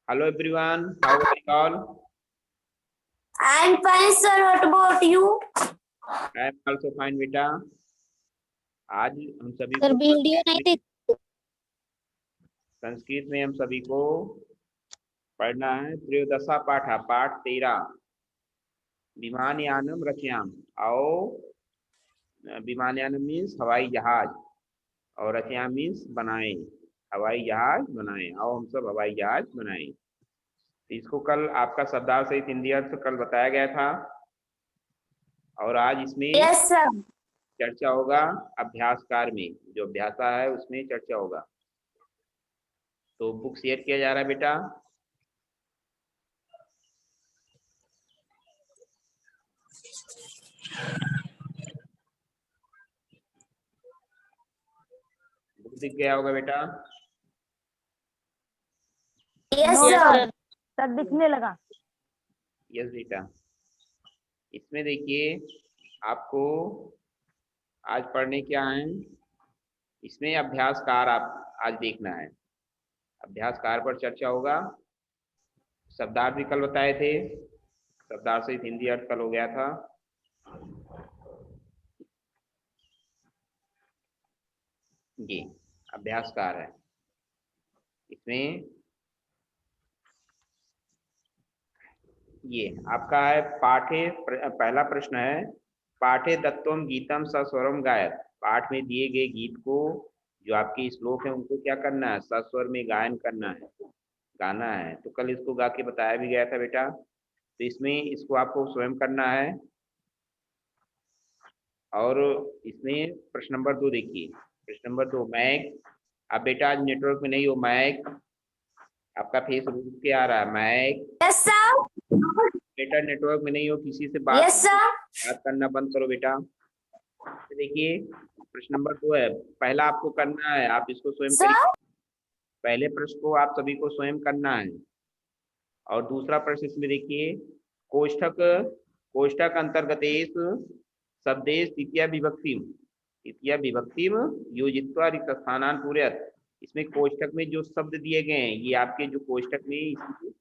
Hello everyone, how are you all? I'm fine, sir. What about you? I am also fine, बेटा। आज हम सभी sir को video नहीं देख संस्कृत में हम सभी को पढ़ना है त्रयोदशा पाठ पाठ 13 विमानयानम रचयाम। आओ, विमानयानम मीन्स हवाई जहाज और रचयाम मीन्स बनाए, हवाई जहाज बनाए। आओ हम सब हवाई जहाज बनाए। इसको कल आपका शब्दार्थ सहित हिंदी अर्थ कल बताया गया था और आज इसमें Yes, sir. चर्चा होगा। अभ्यासकार में जो अभ्यासा है उसमें चर्चा होगा। तो बुक शेयर किया जा रहा है बेटा। बुक दिख गया होगा बेटा। Yes, no sir. सर सब दिखने लगा। यस बेटा। इसमें देखिए आपको आज पढ़ने क्या है, इसमें अभ्यासकार आप आज देखना है। अभ्यासकार पर चर्चा होगा। शब्दार्थ भी कल बताए थे, शब्दार्थ सहित हिंदी अर्थ कल हो गया था। ये अभ्यासकार है। इसमें ये आपका है पाठे पहला प्रश्न है, पाठे दत्तम गीतम सस्वरम गायक। पाठ में दिए गए गीत को, जो आपके श्लोक है उनको क्या करना है, सस्वर में गायन करना है, गाना है। तो कल इसको गा के बताया भी गया था बेटा। तो इसमें इसको आपको स्वयं करना है। और इसमें प्रश्न नंबर 2 देखिए। प्रश्न नंबर 2, मैक। अब बेटा आज नेटवर्क में नहीं हो, मैक आपका फेस रुक के आ रहा है। मैक Yes, sir. बेटा नेटवर्क में नहीं हो, किसी से बात Yes, sir. बात करना बंद करो बेटा। तो देखिए प्रश्न नंबर 2 है, पहला आपको करना है, आप इसको स्वयं Sir. करिए। पहले प्रश्न को आप सभी को स्वयं करना है। और दूसरा प्रश्न इसमें देखिए, कोष्ठक कोष्ठक अंतर्गतेश शब्देश तृतीया विभक्तिम योजित्वा रिक्त स्थानान पूरयत। इसमें कोष्ठक में जो शब्द दिए गए हैं, ये आपके जो कोष्ठक में इसमें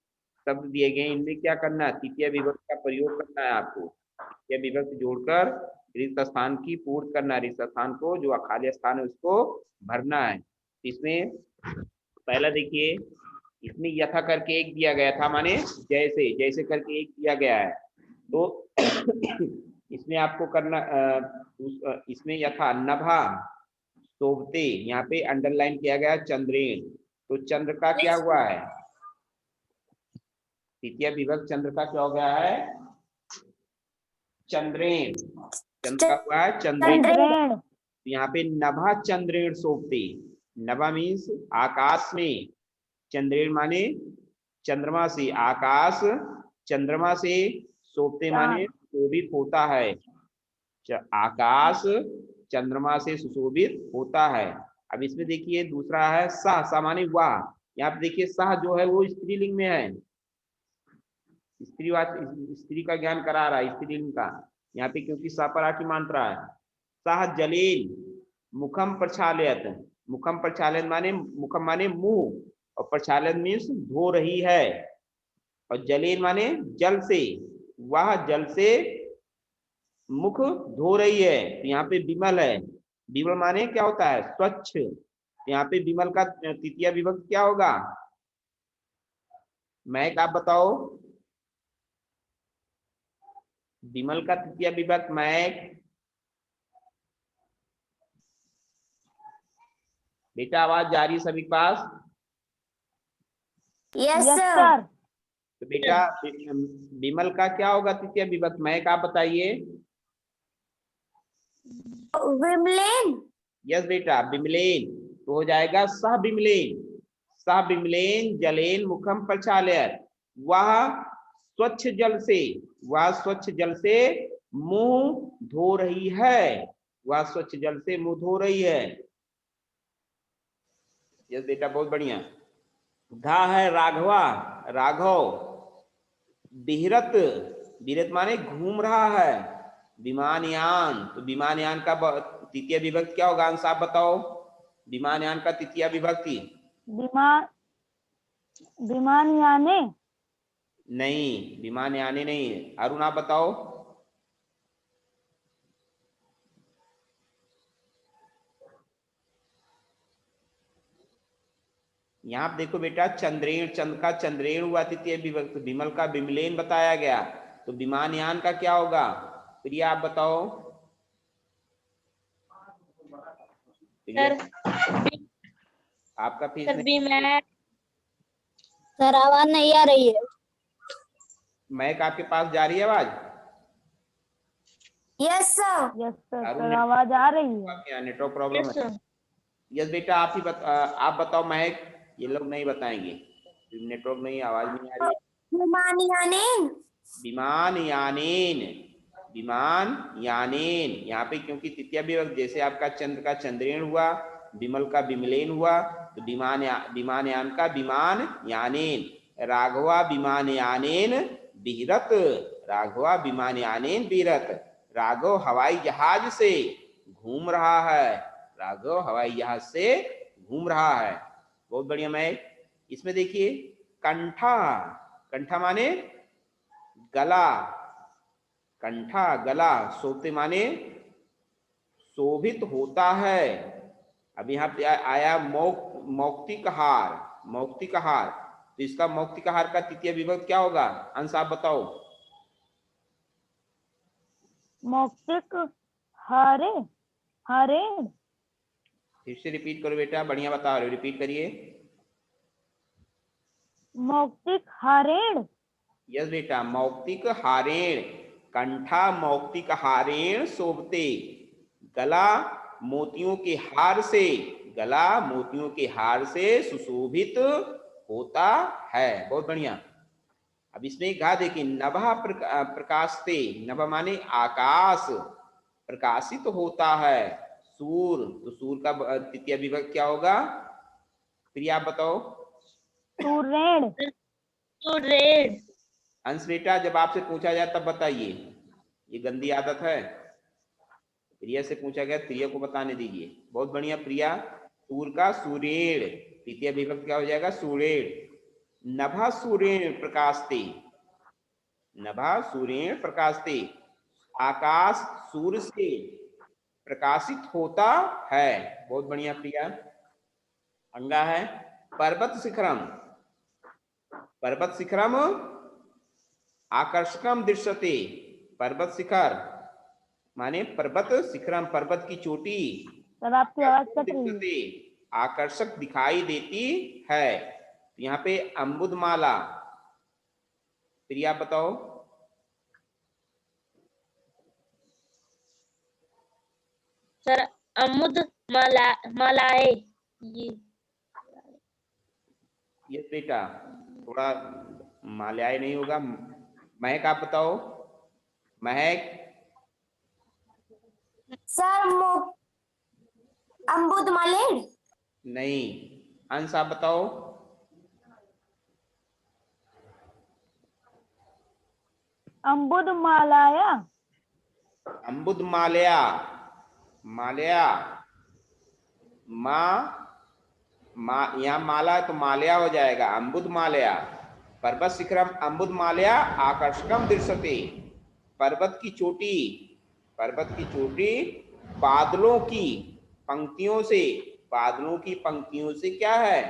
शब्द दिए गए हैं, इनमें क्या करना है, तृतीय विभक्ति का प्रयोग करना है आपको। तृतीय विभक्ति जोड़कर रिक्त स्थान की पूर्ति करना है। रिक्त स्थान को, जो खाली स्थान है उसको भरना है। इसमें पहला देखिए, इसमें यथा करके एक दिया गया था, माने जैसे जैसे करके एक दिया गया है। तो इसमें आपको करना इसमें यथा नभा शोभते, यहाँ पे अंडरलाइन किया गया चंद्रेन। तो चंद्र का क्या हुआ है, तृतीय विभक्त चंद्र का क्या हो गया है, चंद्रेन। चंद्र का हुआ है चंद्रेन। यहाँ पे नभा चंद्रेण शोभते। नभा मीन्स आकाश में, चंद्रेण माने चंद्रमा से, आकाश चंद्रमा से, शोभते माने शोभित होता है। आकाश चंद्रमा से सुशोभित होता है। अब इसमें देखिए दूसरा है सह, सह माने वाह। यहाँ पे देखिए सह जो है वो स्त्रीलिंग में है, स्त्री का ज्ञान करा रहा है, स्त्रीलिंग का यहाँ पे, क्योंकि सपरा की मात्रा है। सह जलेन मुखम प्रक्षालयत। मुखम प्रक्षालन माने, मुखम माने मुंह, और प्रक्षालन मीन्स धो रही है। और जलेन माने जल से, वह जल से मुख धो रही है। तो यहाँ पे विमल है। विमल माने क्या होता है, स्वच्छ। यहाँ पे विमल का तृतीय विभक्ति क्या होगा, महक आप बताओ। विमल का तृतीय विभक्ति महक। बेटा आवाज जा रही सभी के पास? Yes, sir. तो बेटा विमल का क्या होगा तृतीय विभक्ति, महक आप बताइए। Wimlin. यस बेटा विमलेन, तो हो जाएगा सह विमलेन। सह विमलेन जलेन मुखम प्रक्षालयत। वह स्वच्छ जल से, वह स्वच्छ जल से मुंह धो रही है। वह स्वच्छ जल से मुंह धो रही है। यस बेटा बहुत बढ़िया। धा है राघवा, राघव। विहरत, विहरत माने घूम रहा है। विमानयान, तो विमानयान का तृतीय विभक्ति क्या होगा, अंश आप बताओ। विमानयान का तृतीय विभक्ति, विमान विमान याने। नहीं, विमान यानी नहीं। अरुण आप बताओ। यहाँ आप देखो बेटा, चंद्रेण, चंद्र का चंद्रेण हुआ तृतीय विभक्ति, विमल का विमलेन बताया गया, तो विमान यान का क्या होगा? प्रिया आप बताओ। प्रिया सर आपका फीस सर नहीं। विमान। सर आवाज नहीं आ रही है। महक आपके पास जा रही है आवाज? Yes sir. Yes sir, Arun sir आवाज आ रही है। आपके नेटवर्क प्रॉब्लम यस है। सर। यस बेटा, आप ही आप बताओ महक, ये लोग नहीं बताएंगे, नेटवर्क नहीं, आवाज नहीं आ रही है। विमान यानी। विमान यानेन, विमान यानेन, यहाँ पे क्योंकि तृतीय विभक्ति, जैसे आपका चंद्र का चंद्रेण हुआ, विमल का विमलेन हुआ, तो विमान यान का विमान यानेन। राघवा विमान यानेन विहरत, राघवा विमान यानेन विहरत। राघव हवाई जहाज से घूम रहा है, राघव हवाई जहाज से घूम रहा है। बहुत बढ़िया। मैं इसमें देखिए, कंठा, कंठा माने गला, कंठा गला, शोभते माने शोभित होता है। अब यहाँ पे आया मौक्तिक हार, मौक्तिक हार, तो इसका मौक्तिक हार का तृतीय विभक्ति क्या होगा? अंश आप बताओ। मौक्तिक हारे, हारे। फिर से रिपीट करो बेटा, बढ़िया बता रहे हो, रिपीट करिए। मौक्तिक हारेण। यस बेटा, मौक्तिक हारेण, कंठा मौक्तिक हारेण शोभते, गला मोतियों के हार से, गला मोतियों के हार से सुशोभित होता है। बहुत बढ़िया। अब इसमें गा देखिए, नभा प्रकाशते, नभ माने आकाश, प्रकाशित होता है। सूर, तो सूर का तृतीय विभक्ति क्या होगा? प्रिया आप बताओ। सूरेण। सूर्य। अंश बेटा, जब आपसे पूछा जाए तब बताइए, ये गंदी आदत है। प्रिया से पूछा गया, प्रिया को बताने दीजिए। बहुत बढ़िया प्रिया। सूर का सूरेण, तृतीय विभक्ति क्या हो जाएगा? सूरेण। नभा सूरेण प्रकाशते, नभा सूरेण प्रकाशते, आकाश सूर्य से प्रकाशित होता है। बहुत बढ़िया प्रिया। अंगा है, पर्वत शिखरम, पर्वत शिखरम आकर्षकम दृश्यते, पर्वत शिखर माने पर्वत शिखरम, पर्वत की चोटी, सर आपकी आवाज कट रही है। दृश्यते आकर्षक दिखाई देती है। यहाँ पे अम्बुदमाला, प्रिया बताओ। सर अमुद मालाए। ये बेटा थोड़ा माल्याय नहीं होगा। महक आप बताओ। महक। सर अम्बुद मालेर। नहीं। अंश आप बताओ। अम्बुद मालाया। अम्बुद माल्या, माल्या, यहाँ माला है तो माल्या हो जाएगा, अम्बुद माल्या। पर्वत शिखरम अम्बुद माल्या आकर्षकम दृश्यते, पर्वत की चोटी, पर्वत की चोटी बादलों की पंक्तियों से, बादलों की पंक्तियों से क्या है?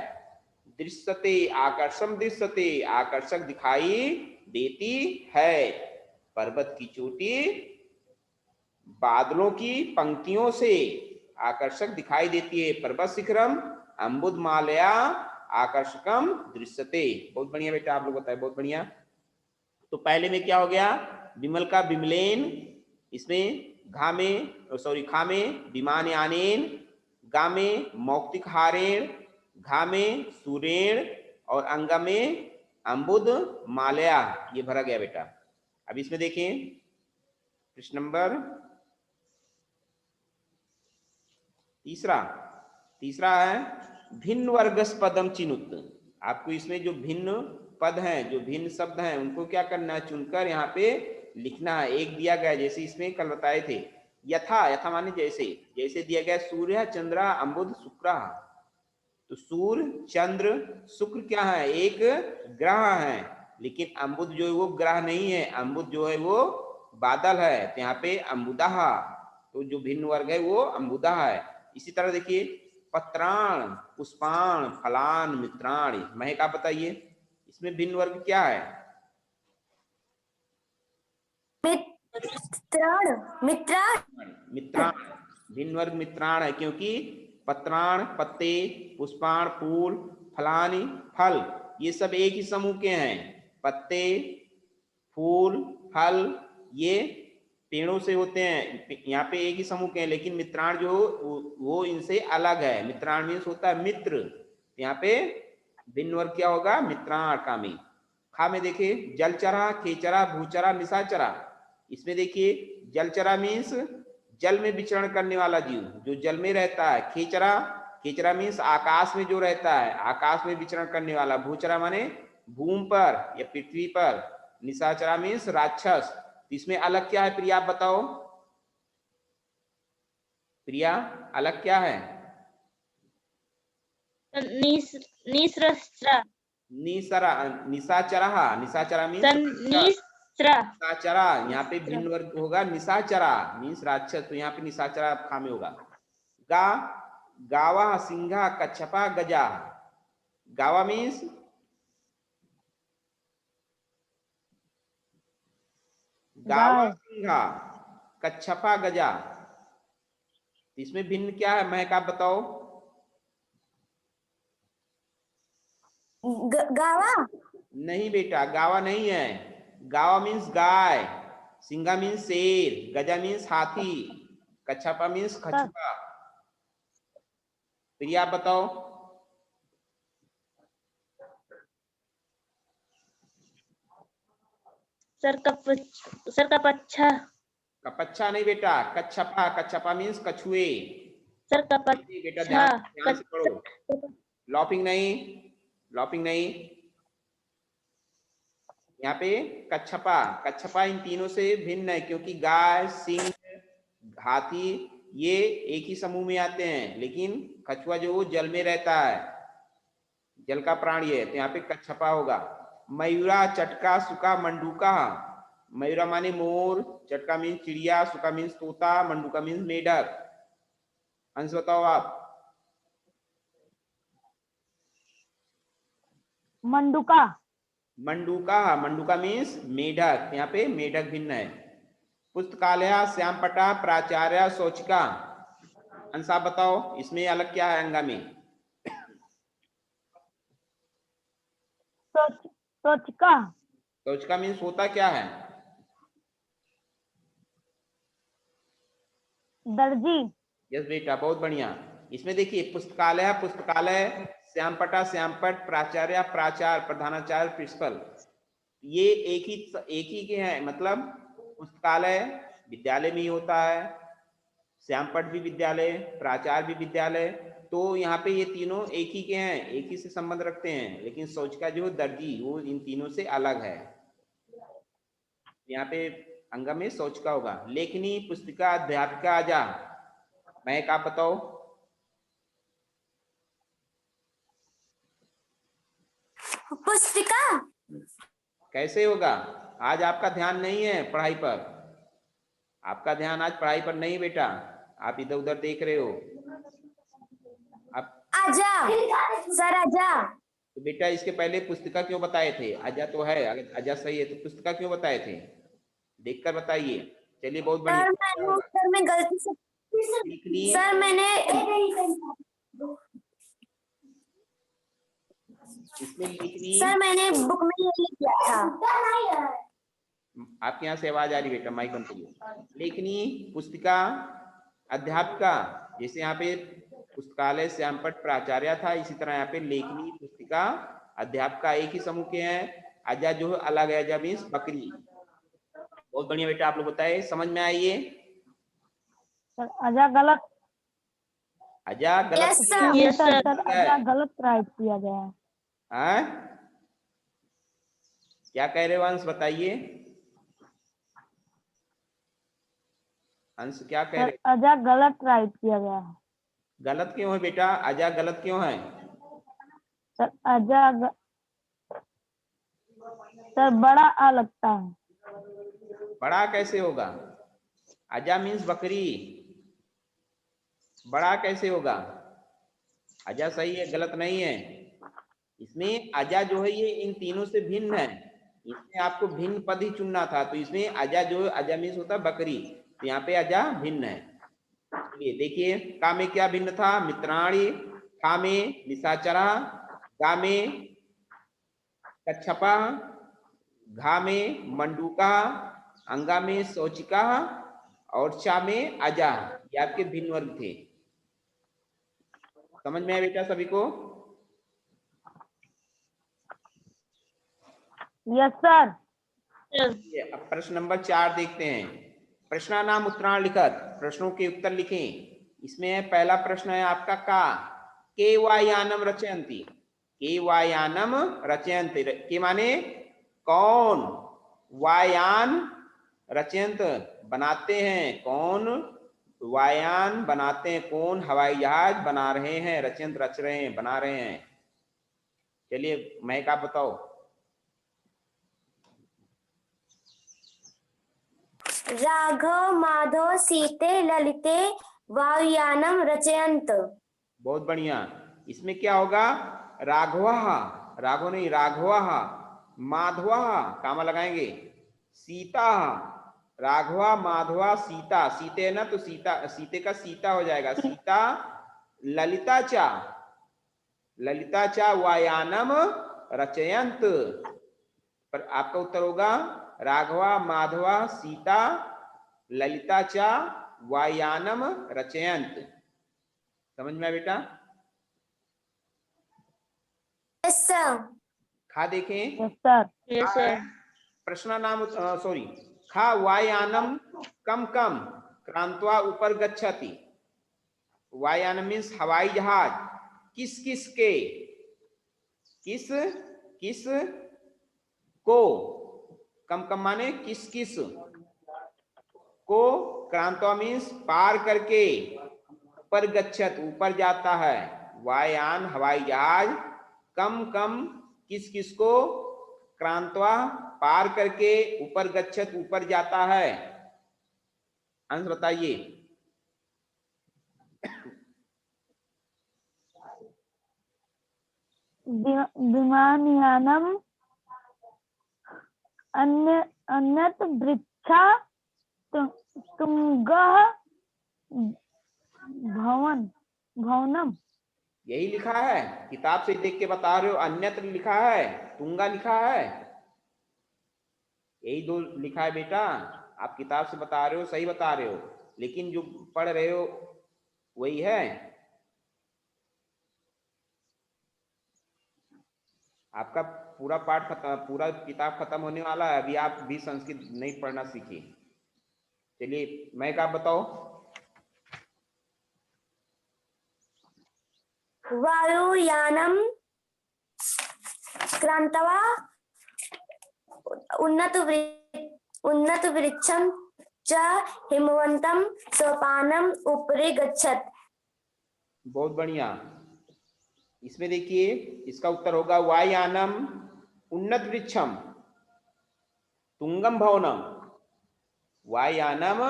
दृश्यते, आकर्षम दृश्यते, आकर्षक दिखाई देती है। पर्वत की चोटी बादलों की पंक्तियों से आकर्षक दिखाई देती है। पर्वत शिखरम अम्बुद मालया आकर्षकम दृश्यते। बहुत बढ़िया बेटा, आप लोग बताए, बहुत बढ़िया। तो पहले में क्या हो गया? विमल का विमलेन, इसमें घा में, सॉरी खा में विमान यानेन, गा में मौक्तिक हारेण, घा में सूरेण और अंगा में अम्बुद मालया, ये भरा गया बेटा। अब इसमें देखें प्रश्न नंबर तीसरा, तीसरा है भिन्न वर्गस पदम चिनुत। आपको इसमें जो भिन्न पद हैं, जो भिन्न शब्द हैं, उनको क्या करना है? चुनकर यहाँ पे लिखना है। एक दिया गया, जैसे इसमें कल बताए थे, यथा, यथा माने जैसे, जैसे दिया गया सूर्य चंद्र अम्बुद शुक्र, तो सूर्य, चंद्र, शुक्र क्या है? एक ग्रह है, लेकिन अम्बुद जो है वो ग्रह नहीं है, अम्बुद जो है वो बादल है। तो यहाँ पे अम्बुदः, तो जो भिन्न वर्ग है वो अम्बुदः है। इसी तरह देखिए पत्राण, पुष्पाण, फलान, मित्राण। महक आप बताइए इसमें भिन्न वर्ग क्या है? मित्राण, मित्राण, मित्राण, भिन्न वर्ग मित्राण है, क्योंकि पत्राण पत्ते, पुष्पाण फूल, फलानी फल, ये सब एक ही समूह के हैं। पत्ते, फूल, फल ये पेड़ों से होते हैं, यहाँ पे एक ही समूह के हैं, लेकिन मित्राण जो वो इनसे अलग है। मित्राण मीन्स होता है मित्र, यहाँ पे भिन्न वर्ग क्या होगा? मित्राण का में। खा में देखिए जलचरा, खेचरा, भूचरा, निशाचरा। इसमें देखिए जलचरा मीन्स जल में विचरण करने वाला जीव, जो जल में रहता है। खेचरा, खेचरा मीन्स आकाश में जो रहता है, आकाश में विचरण करने वाला। भूचरा माने भूमि पर या पृथ्वी पर। निशाचरा मीन्स राक्षस। तो इसमें अलग क्या है प्रिया, आप बताओ प्रिया, अलग क्या है? निस्रा, निसरा, निशाचरा, निशाचरा मीन्स निस्रा, निशाचरा, यहाँ पे भिन्न वर्ग होगा निशाचरा मीन्स राक्षस, तो यहाँ पे निशाचरा खा में होगा। गा, गावा, सिंघा, कच्छपा, गजा। गावा मीन्स गावा, गाय, सिंघा, कच्छपा, गजा। इसमें भिन्न क्या है महक आप बताओ? गावा, नहीं बेटा, गावा नहीं है। गावा मीन्स गाय, सिंघा मीन्स शेर, गजा मीन्स हाथी, कच्छपा मीन्स कछुआ। प्रिया आप बताओ? सर का पच्छा, कपच्छा नहीं बेटा, कच्छपा, कच्छपा मीन्स कछुए। सर का बेटा ध्यान से पढ़ो, लॉपिंग नहीं, लॉपिंग नहीं। यहाँ पे कच्छपा, कच्छपा इन तीनों से भिन्न है, क्योंकि गाय, सिंह, हाथी ये एक ही समूह में आते हैं, लेकिन कछुआ जो वो जल में रहता है, जल का प्राणी है, तो यहाँ पे कच्छपा होगा। मयूरा, चटका, सुका, मंडूका। मयूरा माने मोर, चटका मीन्स चिड़िया, सुका मीन्स तोता, मंडूका मीन्स मेढक। अंश बताओ आप? मंडूका, मंडूका, मंडूका मीन्स मेढक, यहाँ पे मेढक भिन्न है। पुस्तकालय, श्यामपटा, प्राचार्य, शौचिका। अंश आप बताओ इसमें अलग क्या है अंगा में? सोचका, शौचिका मीन्स होता क्या है? दर्जी, यस बेटा, बहुत बढ़िया। इसमें देखिए पुस्तकालय, पुस्तकालय, श्यामपटा, श्यामपट, प्राचार्य, प्राचार्य, प्रधानाचार्य, प्रिंसिपल, ये एक ही के हैं। मतलब पुस्तकालय विद्यालय में ही होता है, श्यामपट भी विद्यालय, प्राचार्य भी विद्यालय, तो यहाँ पे ये तीनों एक ही के हैं, एक ही से संबंध रखते हैं। लेकिन शौचिका जो दर्जी वो इन तीनों से अलग है। यहाँ पे अंग में शौचिका होगा। लेखनी, पुस्तिका, अध्यापिका, आजा। महक आप बताओ? पुस्तिका, कैसे होगा? आज आपका ध्यान नहीं है पढ़ाई पर, आपका ध्यान आज पढ़ाई पर नहीं बेटा, आप इधर उधर देख रहे हो। आप आजा, सर आजा। तो बेटा इसके पहले पुस्तिका क्यों बताए थे? अजा तो है, अगर अजा सही है तो पुस्तिका क्यों बताए थे? देखकर बताइए। चलिए बहुत बढ़िया। सर मैं गलती से, सर मैंने इसमें लिखनी, सर मैंने बुक में ये लिख दिया था। आपके यहाँ से आवाज आ रही बेटा, माइक बंद करिए। लेखनी, पुस्तिका, अध्यापिका, जैसे यहाँ पे पुस्तकालय, श्यामपट, प्राचार्य था, इसी तरह यहाँ पे लेखनी, पुस्तिका, अध्यापिका एक ही समूह के हैं। अजा जो है अलग है, अजा मीन्स बकरी। बहुत बढ़िया बेटा, आप लोग बताए, समझ में आई ये? सर अजा गलत, अजा गलत? Yes, sir. नहीं सर, सर अजा गलत राइट किया गया है। हाँ? क्या कह रहे हो अंश, बताइए अंश, क्या कह सर रहे? अजा गलत राइट किया गया है। गलत क्यों है बेटा? अजा गलत क्यों है? सर सर बड़ा आ लगता है। बड़ा कैसे होगा? अजा मीन्स बकरी, बड़ा कैसे होगा? अजा सही है, गलत नहीं है। इसमें अजा जो है ये इन तीनों से भिन्न है, इसमें आपको भिन्न पद ही चुनना था। तो इसमें अजा जो है, अजा मीन्स होता है बकरी, तो यहाँ पे अजा भिन्न है। चलिए देखिए, का में क्या भिन्न था? मित्राणी, खा में निशाचरा, गा में कच्छपा, घा में मंडूका, अंगा में शौचिका और चा में अजा। ये आपके भिन्न वर्ग थे। समझ में आया बेटा सभी को? Yes sir. अब प्रश्न नंबर 4 देखते हैं। प्रश्न नाम उत्तरायण लिखत, प्रश्नों के उत्तर लिखें। इसमें पहला प्रश्न है आपका का के वायानम रचयन्ति। के वायानम रचयन्ति के माने कौन? वायान रचयंत बनाते हैं, कौन वायान बनाते हैं, कौन हवाई जहाज बना रहे हैं? रचयंत रच रहे हैं, बना रहे हैं। चलिए मैं क्या बताओ? राघव माधव सीते ललिते वायुयानम रचयन्त। बहुत बढ़िया। इसमें क्या होगा? राघवा, राघव नहीं राघवा, माधवा कामा लगाएंगे, सीता, राघवा माधवा सीता, सीते है ना तो सीता, सीते का सीता हो जाएगा, सीता, ललिता चा, ललिता चा वायानम रचयंत। पर आपका उत्तर होगा राघवा माधवा सीता ललिता चा वायानम रचयंत। समझ में आया बेटा? Yes sir. खा देखें। Yes sir. Yes sir. प्रश्न नाम सॉरी, खा वायानम कम कम क्रांत्वा ऊपर गच्छति। वायानम मीन्स हवाई जहाज, किस किस के, किस किस को, कम कम माने किस किस को, क्रांत्वा मीन्स पार करके, ऊपर गच्छत ऊपर जाता है। वायान हवाई जहाज, कम कम किस किस को, क्रांत्वा पार करके, ऊपर गच्छत ऊपर जाता है। आंसर बताइए। विमानयानम अन्यत वृक्षा तुंगः भवनम। यही लिखा है, किताब से देख के बता रहे हो? अन्यत्र लिखा है, तुंगा लिखा है, यही दो लिखा है बेटा। आप किताब से बता रहे हो, सही बता रहे हो, लेकिन जो पढ़ रहे हो वही है। आपका पूरा पाठ खत्म, पूरा किताब खत्म होने वाला है, अभी आप भी संस्कृत नहीं पढ़ना सीखे। चलिए मैं क्या बताओ? वायुयानम क्रांतवा उन्नत वृक्षम च हिमवंतम सोपानम उपरि गच्छत। बहुत बढ़िया। इसमें देखिए, इसका उत्तर होगा वायानम उन्नत वृक्षम तुंगम भवनम। वायानम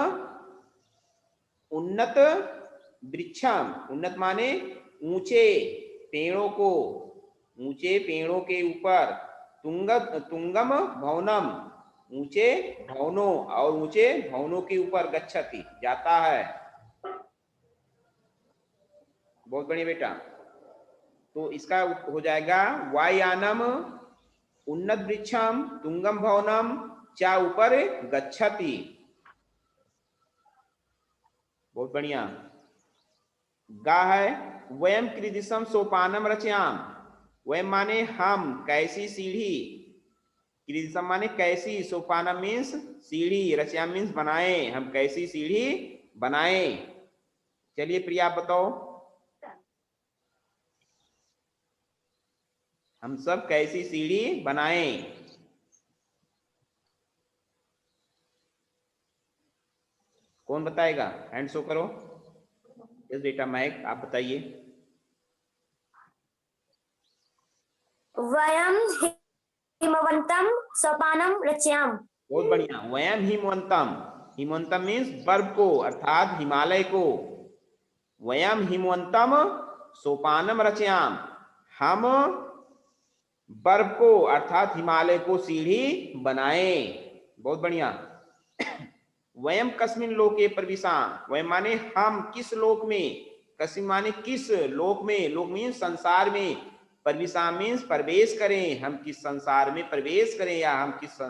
उन्नत वृक्षम, उन्नत माने ऊंचे पेड़ों को, ऊंचे पेड़ों के ऊपर, तुंगम भवनम ऊंचे भवनों, और ऊंचे भवनों के ऊपर गच्छति जाता है। बहुत बढ़िया बेटा। तो इसका हो जाएगा वायानम उन्नत वृक्षम तुंगम भवनम चा ऊपर गच्छति। बहुत बढ़िया। गा है वयम कृदिशम सोपानम रचयाम। वयम माने हम, कैसी सीढ़ी, कृदिशम माने कैसी, सोपानम मीन्स सीढ़ी, रचयाम मीन्स बनाए, हम कैसी सीढ़ी बनाए। चलिए प्रिया आप बताओ, हम सब कैसी सीढ़ी बनाएं? कौन बताएगा? हैंड शो करो। यस बेटा महक आप बताइए। वयम हिमवंतम सोपानम रचयाम। बहुत बढ़िया। वयम हिमवंतम, हिमवंतम मीन्स बर्फ को अर्थात हिमालय को। वयम हिमवंतम सोपानम रचयाम, हम बर्फ को अर्थात हिमालय को सीढ़ी बनाए। बहुत बढ़िया। वयम कस्मिन लोके प्रविशाम, वयम माने हम किस लोक में, कस्मिन माने किस लोक में, लोक मीन्स संसार में, प्रविशाम मीन्स प्रवेश करें, हम किस संसार में प्रवेश करें या हम किस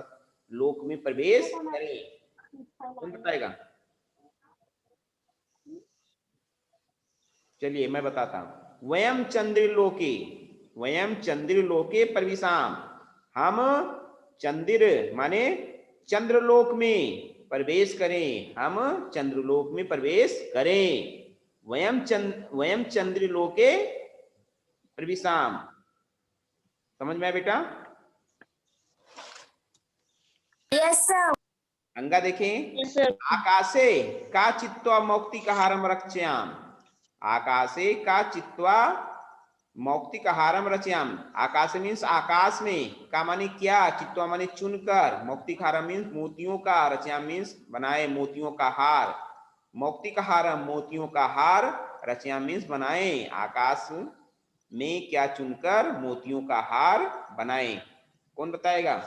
लोक में प्रवेश करें। कौन बताएगा? चलिए मैं बताता हूं। वयम चंद्रलोके, वयम चंद्रलोके प्रविशाम, हम चंद्र माने चंद्रलोक में प्रवेश करें, हम चंद्रलोक में प्रवेश करें। वयम चंद्रलोके प्रविशाम। समझ में आया बेटा? Yes sir. अंगा देखें। Yes, sir. आकाशे का चित्वा मौक्तिकहारम रक्ष्याम, आकाशे का चित्वा मौक्तिकहारम रचयाम। आकाश मीन्स आकाश में, का माने क्या, चित्वा माने चुनकर, मौक्तिकहारम मीन्स मोतियों का, रचयाम मीन्स बनाए मोतियों का हार। मौक्तिकहारम मोतियों का हार, रचयाम मीन्स बनाए, आकाश में क्या चुनकर मोतियों का हार बनाए। कौन बताएगा?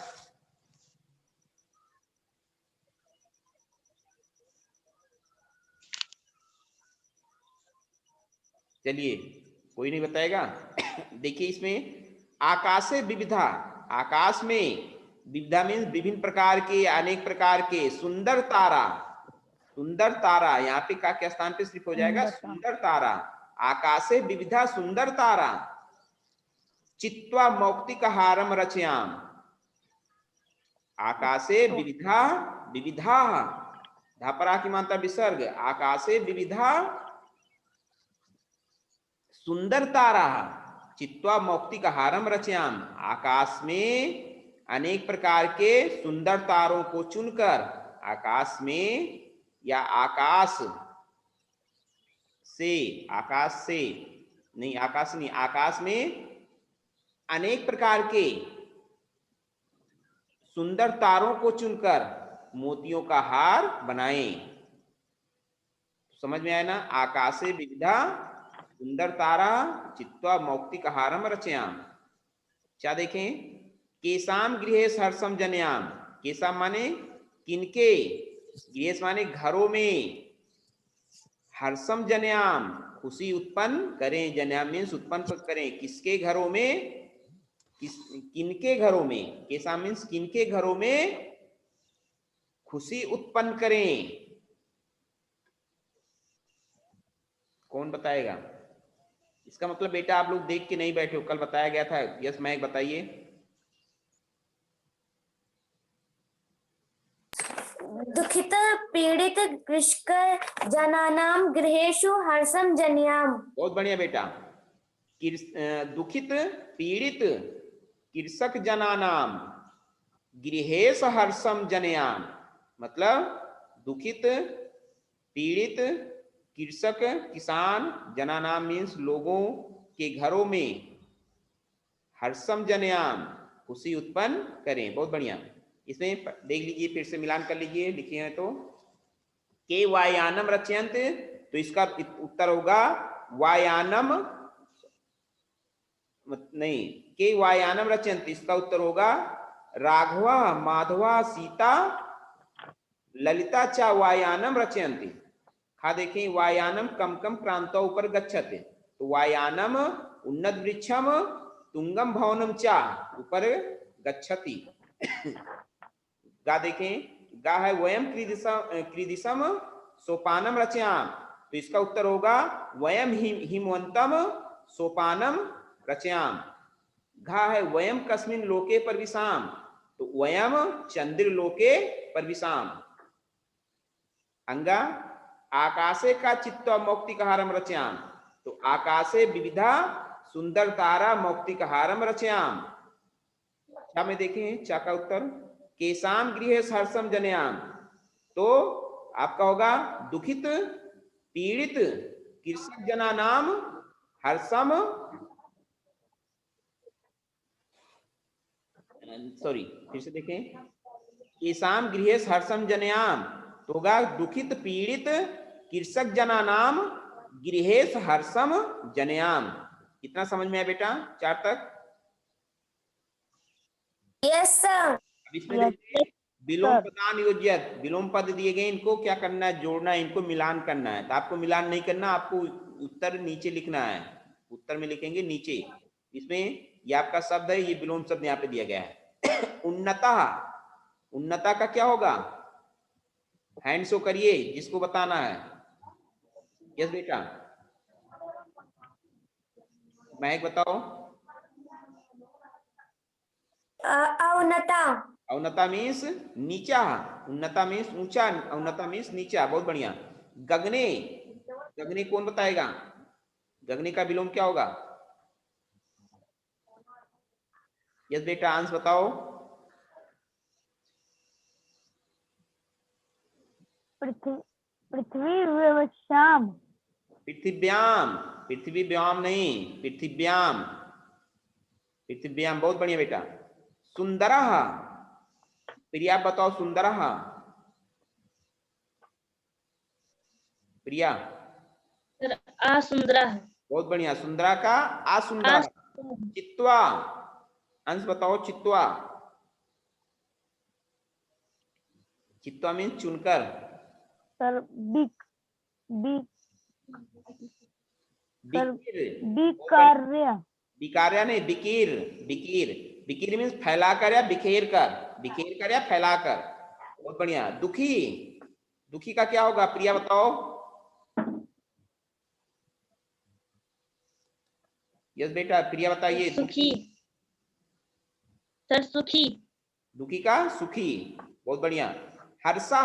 चलिए कोई नहीं बताएगा। देखिए इसमें आकाशे विविधा, आकाश में विविधा मीन्स विभिन्न प्रकार के, अनेक प्रकार के, सुंदर तारा, सुंदर तारा, यहाँ पे का क्या स्थान पे सिर्फ हो जाएगा सुंदर तारा। आकाशे विविधा सुंदर तारा, चित्वा मौक्तिकहारम रचयाम, आकाशे विविधा, विविधा धापरा की मात्रा विसर्ग, आकाशे विविधा सुंदर तारा, चित्वा मौक्तिकहारम रचयाम, आकाश में अनेक प्रकार के सुंदर तारों को चुनकर, आकाश में या आकाश से, आकाश से नहीं, आकाश नहीं, आकाश में अनेक प्रकार के सुंदर तारों को चुनकर मोतियों का हार बनाए। समझ में आया ना? आकाशे विविधा सुंदर तारा, चित्वा मौक्तिकहारम रचयाम। क्या देखें? केशाम गृहेश हर्षम जनयाम, केशाम माने किनके, गृहेश माने घरों में, हर्षम जनयाम खुशी उत्पन्न करें, जनयाम मीन्स उत्पन्न करें, किसके घरों में, किनके घरों में, केशाम मीन्स किनके घरों में खुशी उत्पन्न करें। कौन बताएगा? इसका मतलब बेटा आप लोग देख के नहीं बैठे हो, कल बताया गया था। यस मैं बताइए। दुखित पीड़ित कृषक जनानाम गृहेषु हर्षम जनयाम। बहुत बढ़िया बेटा। दुखित पीड़ित कृषक जनानाम गृहेश हर्षम जनयाम, मतलब दुखित पीड़ित कृषक किसान, जनानाम मीन्स लोगों के घरों में, हर्षम जनयाम खुशी उत्पन्न करें। बहुत बढ़िया। इसमें देख लीजिए, फिर से मिलान कर लीजिए, लिखे हैं तो के वायानम रचयंत, तो इसका उत्तर होगा वायानम नहीं, के वायानम रचयंत, इसका उत्तर होगा राघवा माधवा सीता ललिता चा वायानम रचयंती। खा देखें, वायानम कम कम क्रांतो ऊपर गच्छते, तो वायानम उन्नत वृक्षम तुंगम भवनम चा ऊपर गच्छति। गा देखें, गा है वयम क्रीदिशम सोपानम रचयाम, तो इसका उत्तर होगा वयम हिमवंतम सोपानम रचयाम। घा है वयम कस्मिन लोके प्रविशाम, तो वयम चंद्र लोके प्रविशाम। अंगा आकाशे का चित्वा मौक्तिकहारम रचयाम, तो आकाशे विविधा सुंदर तारा मौक्तिकहारम रचयाम। क्या में देखें, चा का उत्तर केशाम गृहेश हर्षम जनयाम, तो आपका होगा दुखित पीड़ित कृषक जना नाम हर्षम सॉरी, फिर से देखें, येषाम गृहेश हर्षम जनयाम, तो होगा दुखित पीड़ित कृषक जना नाम गृहेश हर्षम जनयाम। कितना समझ में आया बेटा 4 तक? Yes sir. अब इसमें Yes, देखिए, विलोम sir. पदान योज्यत, विलोम पद दिए गए, इनको क्या करना है, जोड़ना है, इनको मिलान करना है। तो आपको मिलान नहीं करना, आपको उत्तर नीचे लिखना है, उत्तर में लिखेंगे नीचे। इसमें ये आपका शब्द है, ये विलोम शब्द यहाँ पे दिया गया है। उन्नता, उन्नता का क्या होगा, हैंड शो करिए जिसको बताना है। यस बेटा, महक बताओ। अवनता। अवनता मीन्स नीचा, उन्नता मीन्स ऊंचा, अवनता मीन्स नीचा। बहुत बढ़िया। गगने, गगने कौन बताएगा, गगने का विलोम क्या होगा? यस बेटा, अंश बताओ। पृथ्वी पृथ्वी विवक्षाम। पृथिव्याम, पृथ्वी व्याम नहीं, पृथिव्याम, पृथिव्याम। बहुत बढ़िया बेटा। सुंदरः, प्रिया बताओ, सुंदरः। प्रिया, सर असुंदरा। बहुत बढ़िया। सुंदरा का असुंदर। चित्वा, अंश बताओ, चित्वा। चित्वा मीन्स चुनकर। सर बिक बिक सर बिकिर, बिकार्य। बिकार्या नहीं, बिकीर, बिकीर, बिकीर मीन्स फैलाकर या बिखेर कर, बिखेर कर या फैलाकर। बहुत बढ़िया। दुखी, दुखी का क्या होगा, प्रिया बताओ। यस बेटा, प्रिया बताइए। सुखी। सर सुखी। दुखी का सुखी। बहुत बढ़िया। हर्षा,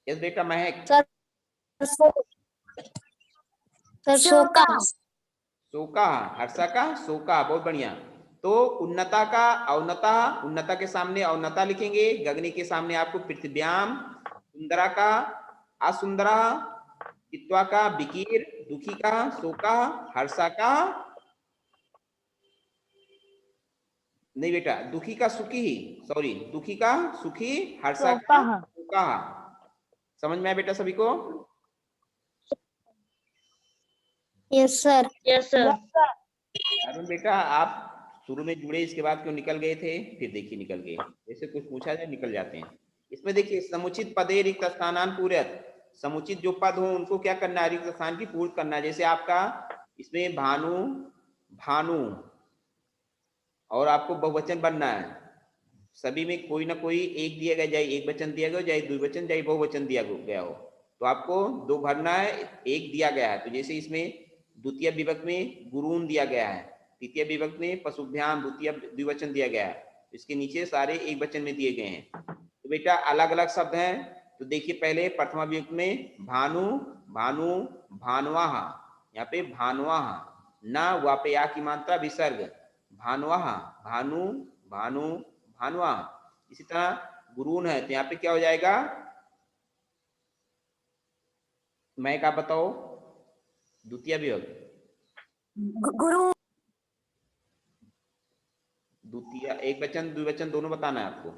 यस बेटा महक। सर शोका। शोका, हर्षा का शोका। बहुत बढ़िया। तो उन्नता का अवनता, उन्नता के सामने अवनता लिखेंगे, गगनी के सामने आपको पृथ्व्याम, सुंदरा का असुंदरा, चित्वा का बिकीर, दुखी का शोका, हर्षा का नहीं बेटा, दुखी का सुखी, सॉरी, दुखी का सुखी, हर्षा का शोकाः। शोका। समझ में आया बेटा सभी को? Yes sir. Yes sir. Yes, sir. Arun बेटा, आप शुरू में जुड़े, इसके बाद क्यों निकल गए थे? फिर देखिए निकल गए, जैसे कुछ पूछा जाए निकल जाते हैं। इसमें देखिए, समुचित पदे रिक्त स्थानान पूर्यत, समुचित जो पद हो उनको क्या करना है, रिक्त स्थान की पूर्ति करना है। जैसे आपका इसमें भानु, भानु, और आपको बहुवचन बनना है। सभी में कोई ना कोई एक दिया गया, चाहे एक वचन दिया गया, चाहे द्विवचन, चाहे बहुवचन दिया गया हो, तो आपको 2 भरना है, एक दिया गया है। तो जैसे इसमें द्वितीय विभक्ति में गुरून दिया गया है, तृतीय विभक्ति में पशुभ्याम, द्वितीय द्विवचन दिया गया है, इसके नीचे सारे एक वचन में दिए गए हैं। तो बेटा अलग अलग शब्द हैं। तो देखिए, पहले प्रथमा विभक्ति में भानु, भानु, भानुवाह, यहाँ पे भानुवाह, ना वहाँ पे या की मात्रा विसर्ग, भानुवाह, भानु, भानु, भानुआ। इसी तरह गुरून है, तो यहाँ पे क्या हो जाएगा, मैं क्या बताओ, द्वितीय विभक्ति, गुरु। द्वितीय, एक वचन द्विवचन दोनों बताना है आपको।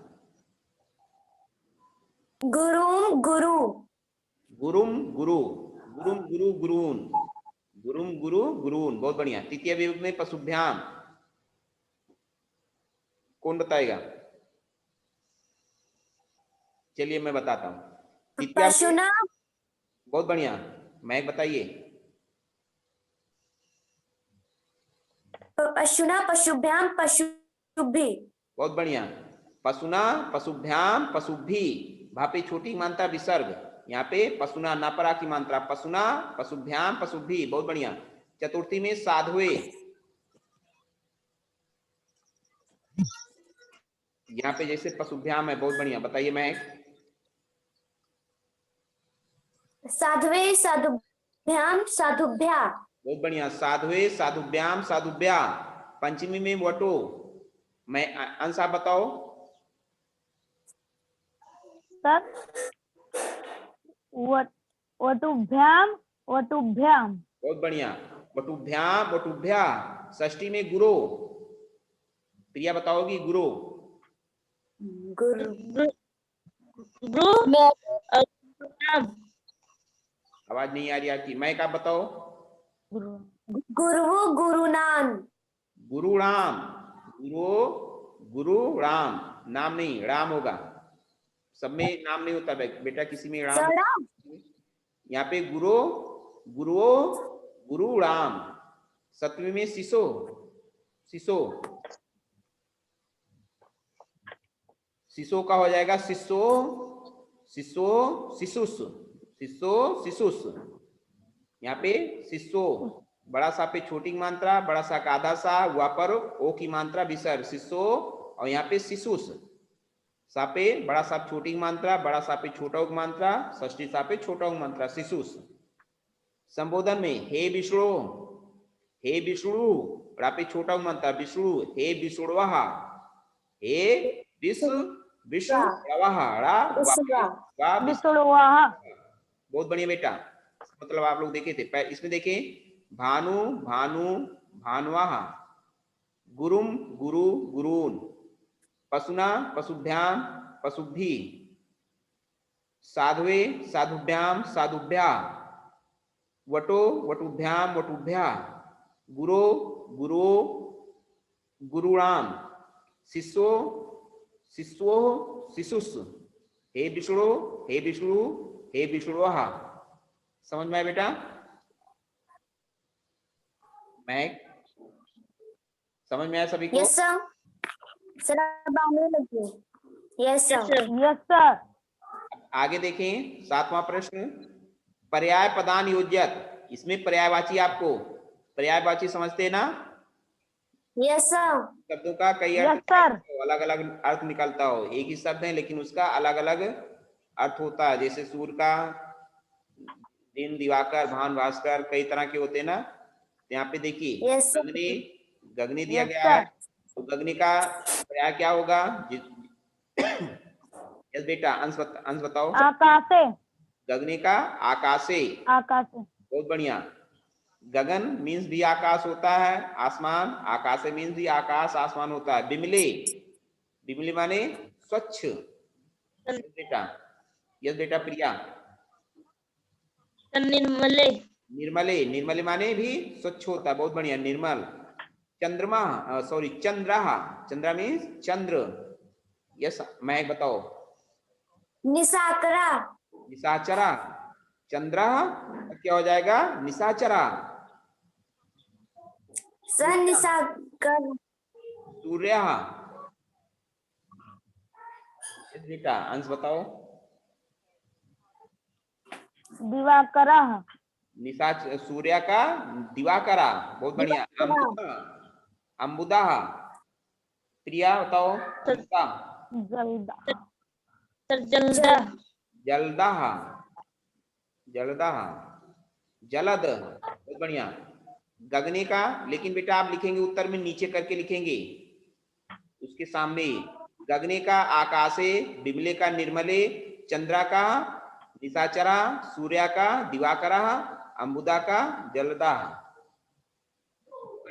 गुरुम गुरु। गुरुम गुरु, गुरुम गुरु गुरून, गुरुम गुरु गुरून। बहुत बढ़िया। तृतीय विभक्ति में पशुभ्याम, कौन बताएगा? चलिए मैं बताता हूँ। पशुना। बहुत बढ़िया, मैं बताइए। पशुना, पशुभ्याम, पशुभि। बहुत बढ़िया। पशुना, पशुभ्याम, पशुभि, वहां पे छोटी मात्रा विसर्ग, यहाँ पे पशुना नापरा की मात्रा, पशुना, पशुभ्याम, पशुभि। बहुत बढ़िया। चतुर्थी में साधुए, यहाँ पे जैसे पशुभ्याम है। बहुत बढ़िया, बताइए मैं। साध्वे, साधुभ्याम, साधुभ्या। बहुत बढ़िया। साधुए, साधुभ्याम, साधुभ्या। पंचमी में वटो, मैं अंश आप बताओ। सर वटुभ्याम, वटुभ्याम। बहुत बढ़िया। वटुभ्याम, वटुभ्या। षष्ठी में गुरु, प्रिया बताओगी गुरु। गुरु गुरु और नाम। आवाज नहीं आ रही आपकी। मैं क्या बताओ। गुरु गुरुनान गुरु राम। गुरु गुरु राम, नाम नहीं राम होगा। सब में नाम नहीं होता बेटा, किसी में राम। सड़ा यहाँ पे गुरु गुरु गुरु राम, सप्तमी में शिशो शिशो शिशो का हो जाएगा शिशो शिशो शिशुस शिशो शिशुस। यहाँ पे शिशो बड़ा सा पे छोटी मात्रा, बड़ा सा का आधा सा, वहां पर ओ की मात्रा विसर्ग शिशो, और यहाँ पे शिशुस सापे बड़ा सा छोटी मात्रा, बड़ा सा पे छोटा उग मात्रा, षष्ठी सा पे छोटा उग मात्रा शिशुस। संबोधन में हे विष्णु, हे विष्णु बड़ा पे छोटा उग मात्रा विष्णु, हे विष्णुवाहा, हे विष्णु विष्णु बहुत बढ़िया बेटा। मतलब आप लोग देखे थे, इसमें देखें भानु भानु भानुवाहा, गुरुम गुरु गुरून, पशुना पशुभ्याम पशुभि, साधुवे साधुभ्याम साधुभ्या, वटो वटुभ्याम वटुभ्या, गुरो गुरो गुरुराम, शिष्यो शिष्यो शिशुस, हे विष्णु हे विष्णु हे विष्णुवाहा। समझ में आया बेटा। मैं समझ में आया सभी को। Yes sir. सर अब आने लगे। Yes sir. Yes sir. आगे देखें 7वां प्रश्न, पर्याय पदान योज्यत। इसमें पर्यायवाची, आपको पर्यायवाची समझते हैं ना। Yes sir. शब्दों का कई अर्थ, अलग अलग अर्थ निकलता हो, एक ही शब्द है लेकिन उसका अलग अलग अर्थ होता है। जैसे सूर्य का, दिन, दिवाकर, भान, भास्कर, कई तरह के होते हैं ना। यहाँ पे देखिए गगनी, गगनी दिया गया है, तो गगनी का पर्याय क्या होगा। यस बेटा, अंश बताओ। आकाशे। गगनी का आकाशे। आकाशे। बहुत बढ़िया। गगन मीन्स भी आकाश होता है, आसमान, आकाशे मीन्स भी आकाश आसमान होता है। बिमले, बिमले माने स्वच्छ। बेटा यस बेटा प्रिया। निर्मले, निर्मले, निर्मले माने भी स्वच्छ होता है। बहुत बढ़िया, निर्मल। चंद्रमा सॉरी चंद्रा, चंद्रा मीन्स चंद्र। यस मैं बताओ। निशाकरा। निशाचरा, चंद्रा क्या हो जाएगा, निशाचरा। सर निशाकर। सूर्य। बेटा अंश बताओ। दिवाकरा। निशाच सूर्य का दिवाकरा। बहुत बढ़िया। अम्बुदा, अम्बुदा। प्रिया बताओ। अम्बुदा। जलदा। जलदा, जलदा, जलद। बहुत बढ़िया। गगने का, लेकिन बेटा आप लिखेंगे उत्तर में नीचे करके लिखेंगे, उसके सामने। गगने का आकाशे, बिमले का निर्मले, चंद्रा का निशाचरा, सूर्या का दिवाकरा, अम्बुदा का जलदा।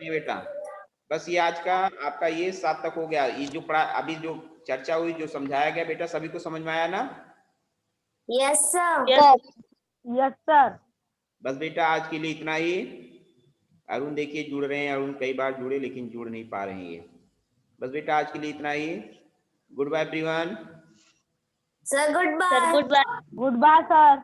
बेटा बस ये आज का आपका ये 7 तक हो गया। ये जो पढ़ा अभी जो चर्चा हुई, जो समझाया गया बेटा, सभी को समझ में आया ना। Yes sir. Yes sir. बस बेटा आज के लिए इतना ही। अरुण देखिए जुड़ रहे हैं, अरुण कई बार जुड़े लेकिन जुड़ नहीं पा रहे हैं ये। बस बेटा आज के लिए इतना ही। Good bye everyone. Sir good bye. Good bye. Good bye sir.